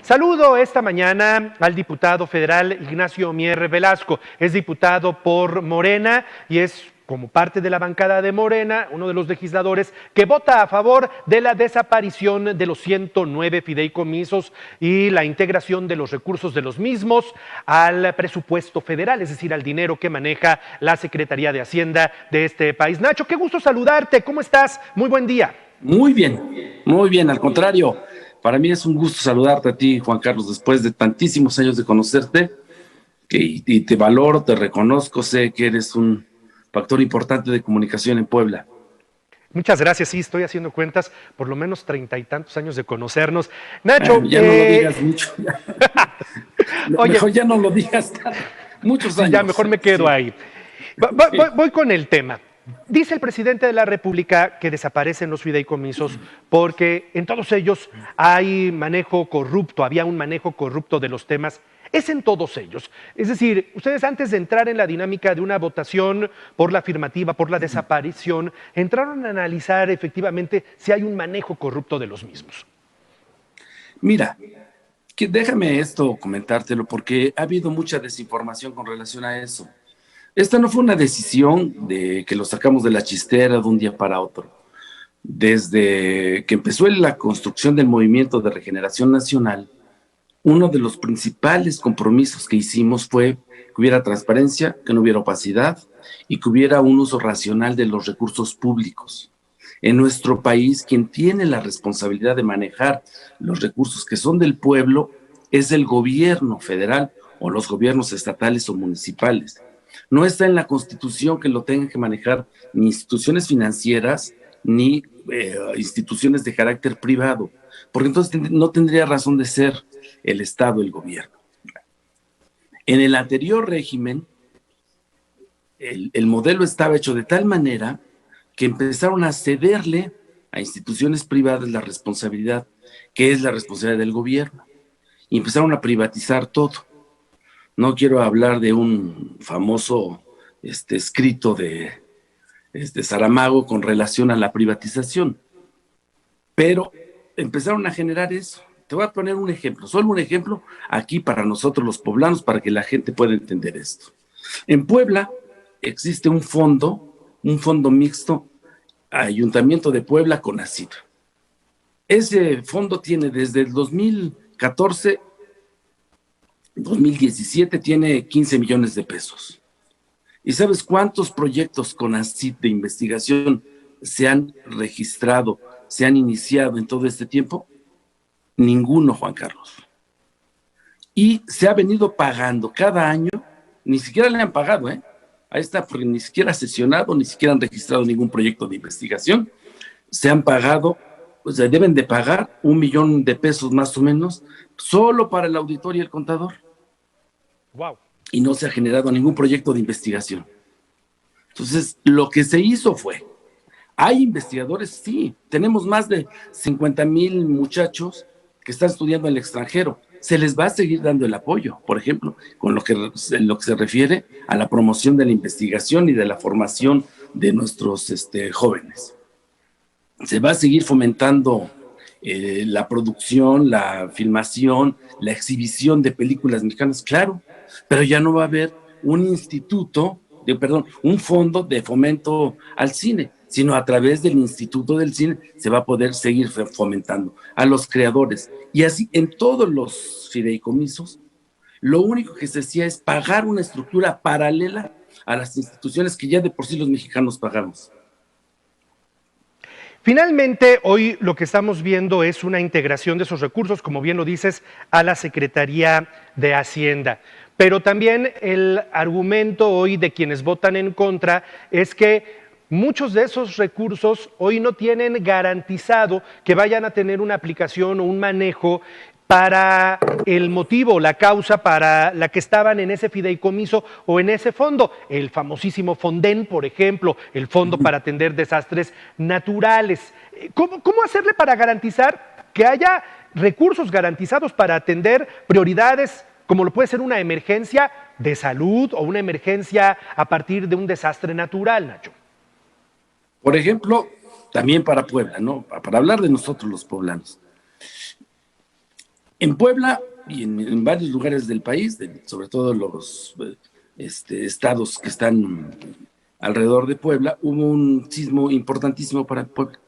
Saludo esta mañana al diputado federal Ignacio Mier Velasco. Es diputado por Morena y es, como parte de la bancada de Morena, uno de los legisladores que vota a favor de la desaparición de los 109 fideicomisos y la integración de los recursos de los mismos al presupuesto federal, es decir, al dinero que maneja la Secretaría de Hacienda de este país. Nacho, qué gusto saludarte. ¿Cómo estás? Muy buen día. Muy bien, al contrario, para mí es un gusto saludarte a ti, Juan Carlos, después de tantísimos años de conocerte, y te valoro, te reconozco, sé que eres un factor importante de comunicación en Puebla. Muchas gracias, sí, estoy haciendo cuentas, por lo menos 30 y tantos años de conocernos. Nacho, Ya no lo digas mucho, oye, mejor ya no lo digas muchos sí, ya años. mejor me quedo Sí, ahí. sí. Voy con el tema. Dice el presidente de la República que desaparecen los fideicomisos porque en todos ellos hay manejo corrupto, había un manejo corrupto de los temas. Es en todos ellos. Es decir, ustedes antes de entrar en la dinámica de una votación por la afirmativa, por la desaparición, entraron a analizar efectivamente si hay un manejo corrupto de los mismos. Mira, déjame esto comentártelo porque ha habido mucha desinformación con relación a eso. Esta no fue una decisión de que lo sacamos de la chistera de un día para otro. Desde que empezó la construcción del Movimiento de Regeneración Nacional, uno de los principales compromisos que hicimos fue que hubiera transparencia, que no hubiera opacidad y que hubiera un uso racional de los recursos públicos. En nuestro país, quien tiene la responsabilidad de manejar los recursos que son del pueblo es el gobierno federal o los gobiernos estatales o municipales. No está en la Constitución que lo tengan que manejar ni instituciones financieras ni instituciones de carácter privado, porque entonces no tendría razón de ser el Estado, el gobierno. En el anterior régimen, el modelo estaba hecho de tal manera que empezaron a cederle a instituciones privadas la responsabilidad, que es la responsabilidad del gobierno, y empezaron a privatizar todo. No quiero hablar de un famoso escrito de Saramago con relación a la privatización, pero empezaron a generar eso. Te voy a poner un ejemplo, solo un ejemplo aquí para nosotros los poblanos, para que la gente pueda entender esto. En Puebla existe un fondo mixto, Ayuntamiento de Puebla con ACID. Ese fondo tiene desde el 2014 2017 tiene 15 millones de pesos. ¿Y sabes cuántos proyectos con ACID de investigación se han registrado, se han iniciado en todo este tiempo? Ninguno, Juan Carlos. Y se ha venido pagando cada año, ni siquiera le han pagado, ahí está, porque ni siquiera ha sesionado, ni siquiera han registrado ningún proyecto de investigación. Se han pagado, pues deben de pagar 1 millón de pesos más o menos, solo para el auditor y el contador. Wow. Y no se ha generado ningún proyecto de investigación. Entonces, lo que se hizo fue, hay investigadores, sí, tenemos más de 50,000 muchachos que están estudiando en el extranjero. Se les va a seguir dando el apoyo, por ejemplo, con lo que se refiere a la promoción de la investigación y de la formación de nuestros jóvenes. Se va a seguir fomentando la producción, la filmación, la exhibición de películas mexicanas, claro, pero ya no va a haber un un fondo de fomento al cine, sino a través del Instituto del Cine se va a poder seguir fomentando a los creadores. Y así en todos los fideicomisos, lo único que se hacía es pagar una estructura paralela a las instituciones que ya de por sí los mexicanos pagamos. Finalmente, hoy lo que estamos viendo es una integración de esos recursos, como bien lo dices, a la Secretaría de Hacienda. Pero también el argumento hoy de quienes votan en contra es que muchos de esos recursos hoy no tienen garantizado que vayan a tener una aplicación o un manejo para el motivo, la causa para la que estaban en ese fideicomiso o en ese fondo. El famosísimo Fonden, por ejemplo, el Fondo para Atender Desastres Naturales. ¿Cómo hacerle para garantizar que haya recursos garantizados para atender prioridades como lo puede ser una emergencia de salud o una emergencia a partir de un desastre natural, Nacho? Por ejemplo, también para Puebla, ¿no? Para hablar de nosotros los poblanos. En Puebla y en varios lugares del país, sobre todo los estados que están alrededor de Puebla, hubo un sismo importantísimo para Puebla.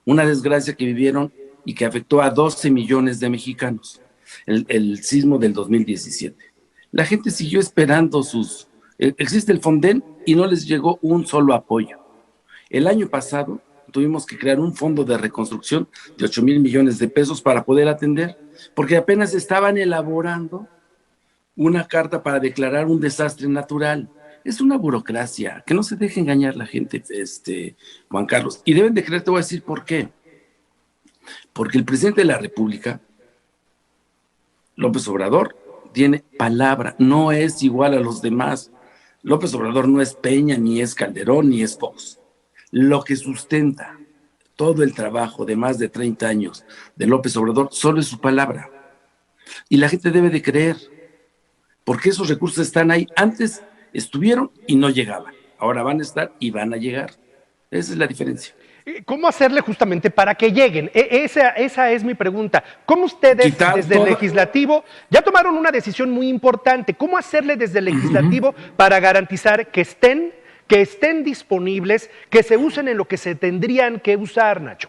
Una desgracia que vivieron y que afectó a 12 millones de mexicanos, el sismo del 2017. La gente siguió esperando existe el Fonden y no les llegó un solo apoyo. El año pasado tuvimos que crear un fondo de reconstrucción de 8,000 millones de pesos para poder atender, porque apenas estaban elaborando una carta para declarar un desastre natural. Es una burocracia, que no se deje engañar la gente, Juan Carlos. Y deben de creer, te voy a decir por qué. Porque el presidente de la República, López Obrador, tiene palabra, no es igual a los demás. López Obrador no es Peña, ni es Calderón, ni es Fox. Lo que sustenta todo el trabajo de más de 30 años de López Obrador solo es su palabra. Y la gente debe de creer, porque esos recursos están ahí. Antes estuvieron y no llegaban. Ahora van a estar y van a llegar. Esa es la diferencia. ¿Cómo hacerle justamente para que lleguen? Esa es mi pregunta. ¿Cómo ustedes Quitar desde el todo. legislativo ya tomaron una decisión muy importante? ¿Cómo hacerle desde el legislativo para garantizar que estén disponibles, que se usen en lo que se tendrían que usar, Nacho?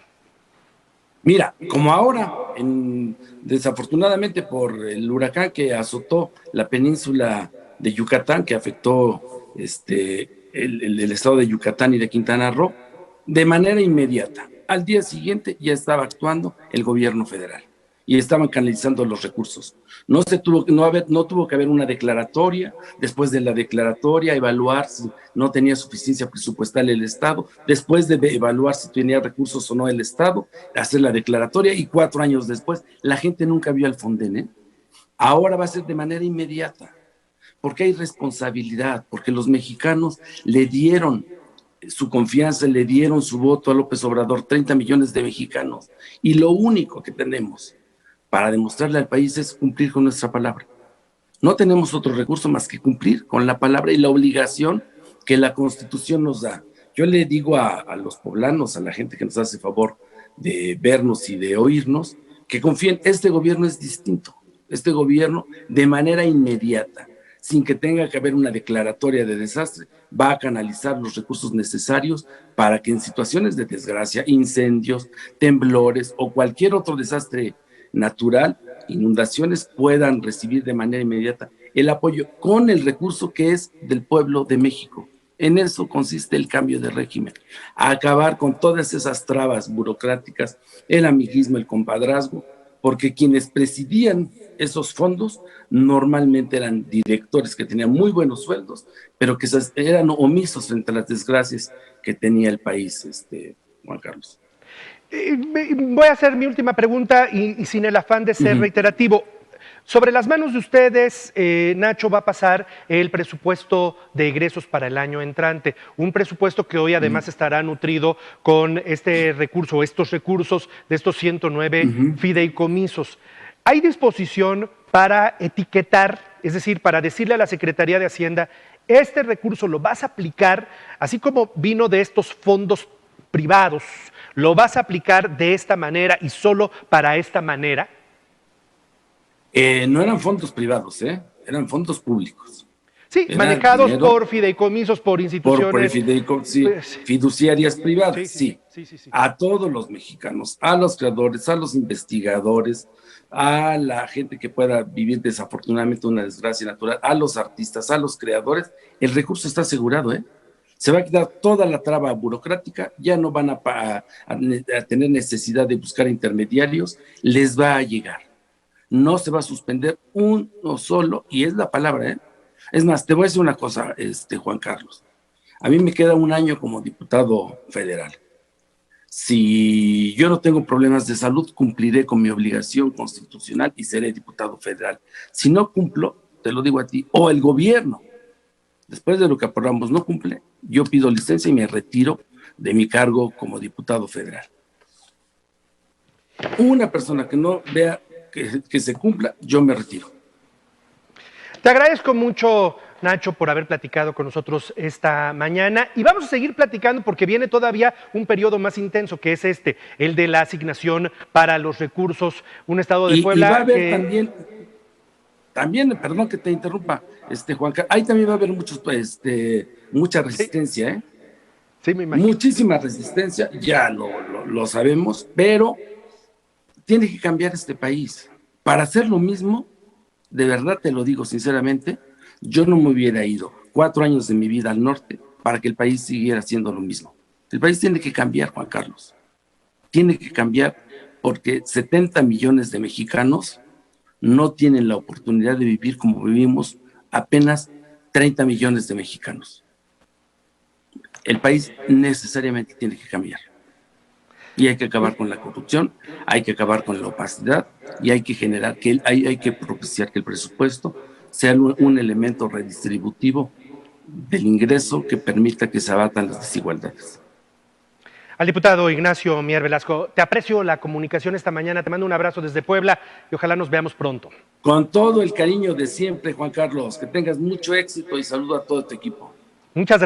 Mira, como ahora, desafortunadamente por el huracán que azotó la península de Yucatán, que afectó el estado de Yucatán y de Quintana Roo, de manera inmediata, al día siguiente ya estaba actuando el gobierno federal y estaban canalizando los recursos. No tuvo que haber una declaratoria, después de la declaratoria evaluar si no tenía suficiencia presupuestal el Estado, después de evaluar si tenía recursos o no el Estado, hacer la declaratoria y 4 años después, la gente nunca vio al Fonden, ¿eh? Ahora va a ser de manera inmediata, porque hay responsabilidad, porque los mexicanos le dieron su confianza, le dieron su voto a López Obrador, 30 millones de mexicanos, y lo único que tenemos para demostrarle al país es cumplir con nuestra palabra. No tenemos otro recurso más que cumplir con la palabra y la obligación que la Constitución nos da. Yo le digo a los poblanos, a la gente que nos hace favor de vernos y de oírnos, que confíen, este gobierno es distinto. Este gobierno, de manera inmediata, sin que tenga que haber una declaratoria de desastre, va a canalizar los recursos necesarios para que en situaciones de desgracia, incendios, temblores o cualquier otro desastre natural, inundaciones, puedan recibir de manera inmediata el apoyo con el recurso que es del pueblo de México. En eso consiste el cambio de régimen, acabar con todas esas trabas burocráticas, el amiguismo, el compadrazgo, porque quienes presidían esos fondos normalmente eran directores que tenían muy buenos sueldos, pero que eran omisos frente a las desgracias que tenía el país, Juan Carlos. Voy a hacer mi última pregunta y sin el afán de ser reiterativo. Sobre las manos de ustedes, Nacho, va a pasar el presupuesto de egresos para el año entrante, un presupuesto que hoy además estará nutrido con estos recursos de estos 109 fideicomisos. ¿Hay disposición para etiquetar, es decir, para decirle a la Secretaría de Hacienda, este recurso lo vas a aplicar, así como vino de estos fondos privados, lo vas a aplicar de esta manera y solo para esta manera? No eran fondos privados, eran fondos públicos. Sí, Era manejados dinero por fideicomisos, por instituciones. sí, fiduciarias privadas, Sí. a todos los mexicanos, a los creadores, a los investigadores, a la gente que pueda vivir desafortunadamente una desgracia natural, a los artistas, a los creadores, el recurso está asegurado, Se va a quitar toda la traba burocrática, ya no van a tener necesidad de buscar intermediarios, les va a llegar. No se va a suspender uno solo, y es la palabra, Es más, te voy a decir una cosa, Juan Carlos. A mí me queda un año como diputado federal. Si yo no tengo problemas de salud, cumpliré con mi obligación constitucional y seré diputado federal. Si no cumplo, te lo digo a ti, o el gobierno, después de lo que aprobamos, no cumple, yo pido licencia y me retiro de mi cargo como diputado federal. Una persona que no vea que se cumpla, yo me retiro. Te agradezco mucho, Nacho, por haber platicado con nosotros esta mañana. Y vamos a seguir platicando porque viene todavía un periodo más intenso, que es el de la asignación para los recursos. Un estado de Y va a Puebla haber que... también, perdón que te interrumpa, Juan Carlos, ahí también va a haber mucha Sí, resistencia, ¿eh? sí, me imagino. Muchísima resistencia, ya lo sabemos, pero tiene que cambiar este país. Para hacer lo mismo, de verdad te lo digo sinceramente, yo no me hubiera ido 4 años de mi vida al norte para que el país siguiera haciendo lo mismo. El país tiene que cambiar, Juan Carlos. Tiene que cambiar porque 70 millones de mexicanos no tienen la oportunidad de vivir como vivimos apenas 30 millones de mexicanos. El país necesariamente tiene que cambiar. Y hay que acabar con la corrupción, hay que acabar con la opacidad y hay que generar, hay que propiciar que el presupuesto sea un elemento redistributivo del ingreso que permita que se abatan las desigualdades. Al diputado Ignacio Mier Velasco, te aprecio la comunicación esta mañana, te mando un abrazo desde Puebla y ojalá nos veamos pronto. Con todo el cariño de siempre, Juan Carlos, que tengas mucho éxito y saludo a todo tu equipo. Muchas gracias.